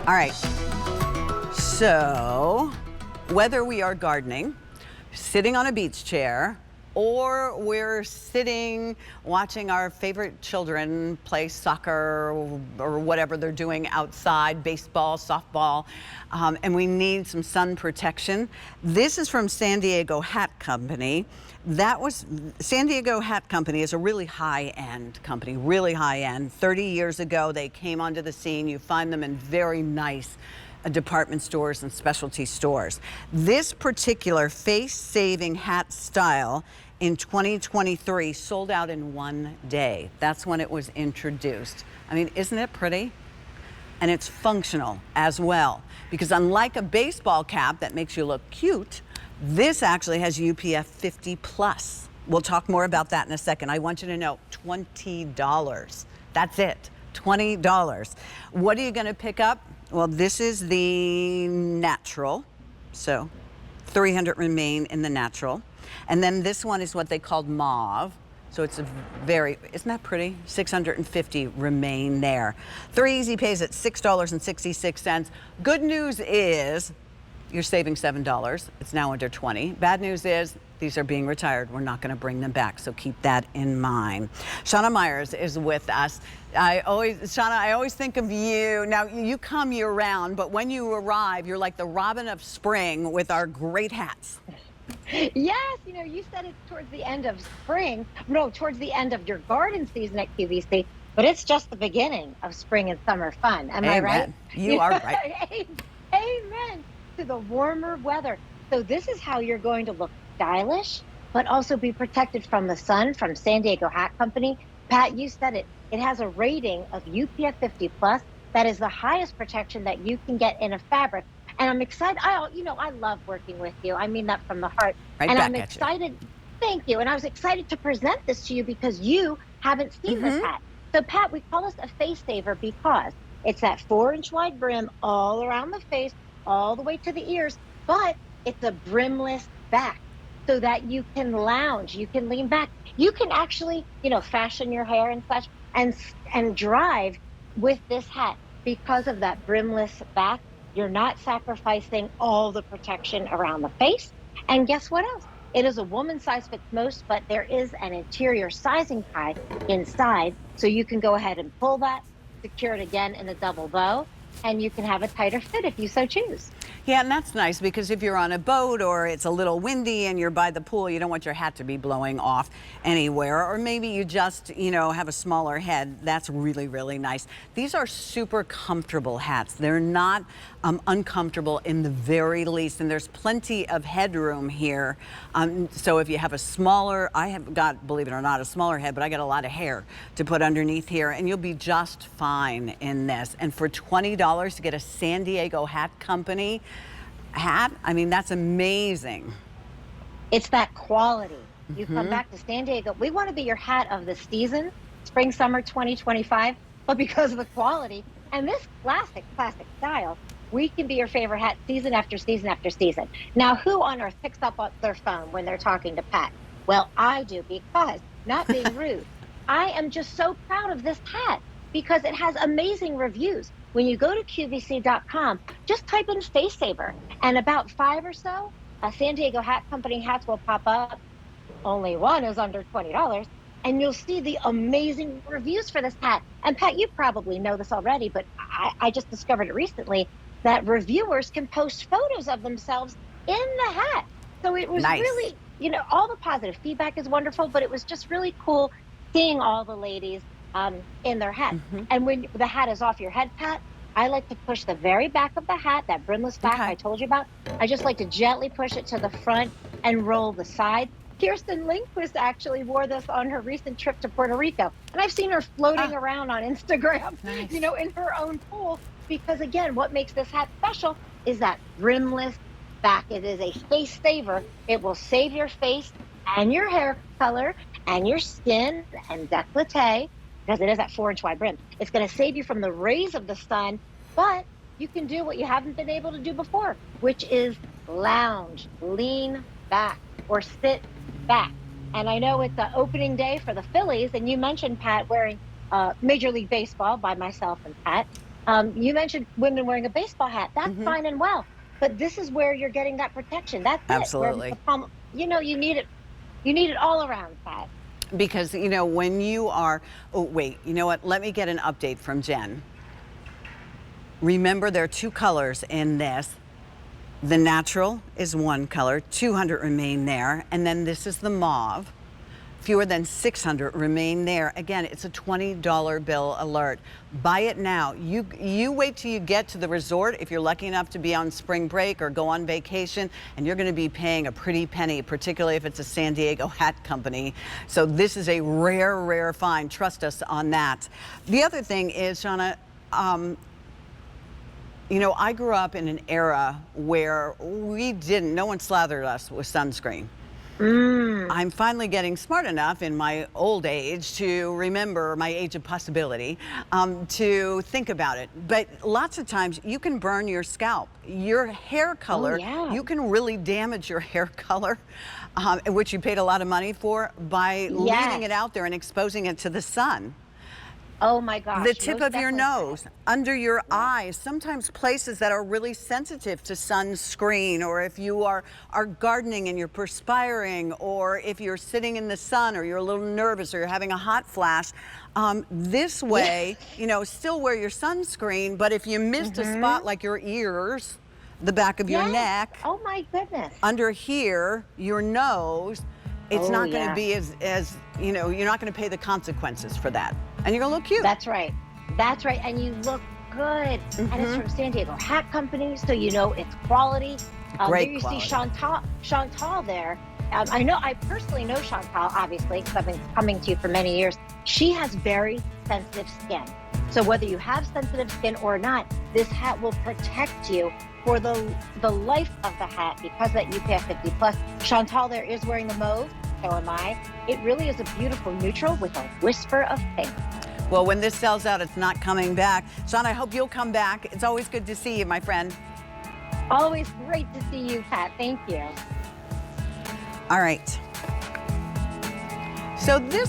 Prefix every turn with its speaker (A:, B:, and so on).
A: All right. So, whether we are gardening, sitting on a beach chair, or we're sitting watching our favorite children play soccer or whatever they're doing outside, baseball, softball, and we need some sun protection. This is from San Diergo Hat Company. San Diergo Hat Company is a really high-end company, really high-end. 30 years ago, they came onto the scene. You find them in very nice department stores and specialty stores. This particular face-saving hat style in 2023 sold out in one day. That's when it was introduced. I mean, isn't it pretty? And it's functional as well, because unlike a baseball cap that makes you look cute, this actually has UPF 50 plus. We'll talk more about that in a second. I want you to know, $20. That's it, $20. What are you gonna pick up? Well, this is the natural, so 300 remain in the natural. And then this one is what they called mauve. So it's a very, isn't that pretty? 650 remain there. 3 easy pays at $6.66. Good news is you're saving $7. It's now under 20. Bad news is these are being retired. We're not going to bring them back, so keep that in mind. Shauna Myers is with us. Shauna, I always think of you. Now, you come year-round, but when you arrive, you're like the Robin of spring with our great hats.
B: Yes, you know, you said it towards the end of spring. No, towards the end of your garden season at QVC, but it's just the beginning of spring and summer fun. Am I right?
A: You are right.
B: Amen to the warmer weather. So this is how you're going to look stylish, but also be protected from the sun from San Diergo Hat Company. Pat, you said it. It has a rating of UPF 50 plus. That is the highest protection that you can get in a fabric. And I'm excited. I love working with you. I mean that from the heart.
A: Right,
B: and
A: back
B: I'm
A: at
B: excited. Thank you. And I was excited to present this to you because you haven't seen this hat. So Pat, we call this a face saver because it's that 4-inch wide brim all around the face, all the way to the ears, but it's a brimless back so that you can lounge, you can lean back, you can actually, fashion your hair and such and drive with this hat because of that brimless back. You're not sacrificing all the protection around the face. And guess what else? It is a woman's size fits most, but there is an interior sizing tie inside. So you can go ahead and pull that, secure it again in a double bow, and you can have a tighter fit if you so choose.
A: Yeah, and that's nice because if you're on a boat or it's a little windy and you're by the pool, you don't want your hat to be blowing off anywhere. Or maybe you just, have a smaller head. That's really, really nice. These are super comfortable hats. They're not uncomfortable in the very least. And there's plenty of headroom here. So if you have a smaller, I have got, believe it or not, a smaller head, but I got a lot of hair to put underneath here. And you'll be just fine in this. And for $20 to get a San Diergo Hat Company hat, I mean, that's amazing.
B: It's that quality. You come back to San Diego, we want to be your hat of the season, spring, summer 2025, but because of the quality and this classic style, we can be your favorite hat season after season after season. Now, who on earth picks up on their phone when they're talking to Pat? Well, I do, because, not being rude, I am just so proud of this hat because it has amazing reviews. When you go to QVC.com, just type in face saver, and about 5 or so San Diergo Hat Company hats will pop up. Only one is under $20, and you'll see the amazing reviews for this hat. And Pat, you probably know this already, but I just discovered it recently, that reviewers can post photos of themselves in the hat. So it was
A: nice.
B: Really, all the positive feedback is wonderful, but it was just really cool seeing all the ladies in their hat. And when the hat is off your head, Pat, I like to push the very back of the hat, that brimless back I told you about. I just like to gently push it to the front and roll the side. Kirsten Lindquist actually wore this on her recent trip to Puerto Rico. And I've seen her floating around on Instagram, in her own pool. Because again, what makes this hat special is that brimless back. It is a face saver. It will save your face and your hair color and your skin and décolleté, because it is that 4-inch wide brim. It's going to save you from the rays of the sun, but you can do what you haven't been able to do before, which is lounge, lean back, or sit back. And I know it's the opening day for the Phillies, and you mentioned, Pat, wearing Major League Baseball by myself and Pat. You mentioned women wearing a baseball hat. That's fine and well, but this is where you're getting that protection. That's it. Where
A: Absolutely.
B: the palm, you need it. You need it all around, Pat.
A: Because, you know, when you are, oh, wait, you know what? Let me get an update from Jen. Remember, there are 2 colors in this. The natural is 1 color, 200 remain there. And then this is the mauve. Fewer than 600 remain there. Again, it's a $20 bill alert. Buy it now. You wait till you get to the resort if you're lucky enough to be on spring break or go on vacation, and you're going to be paying a pretty penny, particularly if it's a San Diergo Hat Company. So this is a rare, rare find. Trust us on that. The other thing is, Shauna, you know, I grew up in an era where no one slathered us with sunscreen. I'm finally getting smart enough in my old age to remember my age of possibility, to think about it. But lots of times you can burn your scalp. Your hair color, you can really damage your hair color, which you paid a lot of money for, by leaving it out there and exposing it to the sun.
B: Oh my gosh.
A: The tip of your nose, under your eyes, sometimes places that are really sensitive to sunscreen, or if you are gardening and you're perspiring, or if you're sitting in the sun or you're a little nervous or you're having a hot flash. This way, you know, still wear your sunscreen, but if you missed a spot like your ears, the back of your neck.
B: Oh my goodness.
A: Under here, your nose, it's not going to be as, you know, you're not going to pay the consequences for that. And you're going to look cute.
B: That's right. That's right. And you look good. And it's from San Diego Hat Company, so you know it's quality.
A: Great
B: there you
A: quality.
B: see Chantal there. I personally know Chantal, obviously, because I've been coming to you for many years. She has very sensitive skin. So whether you have sensitive skin or not, this hat will protect you for the life of the hat, because that UPF 50 plus. Chantal there is wearing the mauve, so am I. It really is a beautiful neutral with a whisper of pink.
A: Well, when this sells out, it's not coming back. Shawn, I hope you'll come back. It's always good to see you, my friend.
B: Always great to see you, Pat. Thank you.
A: All right. So this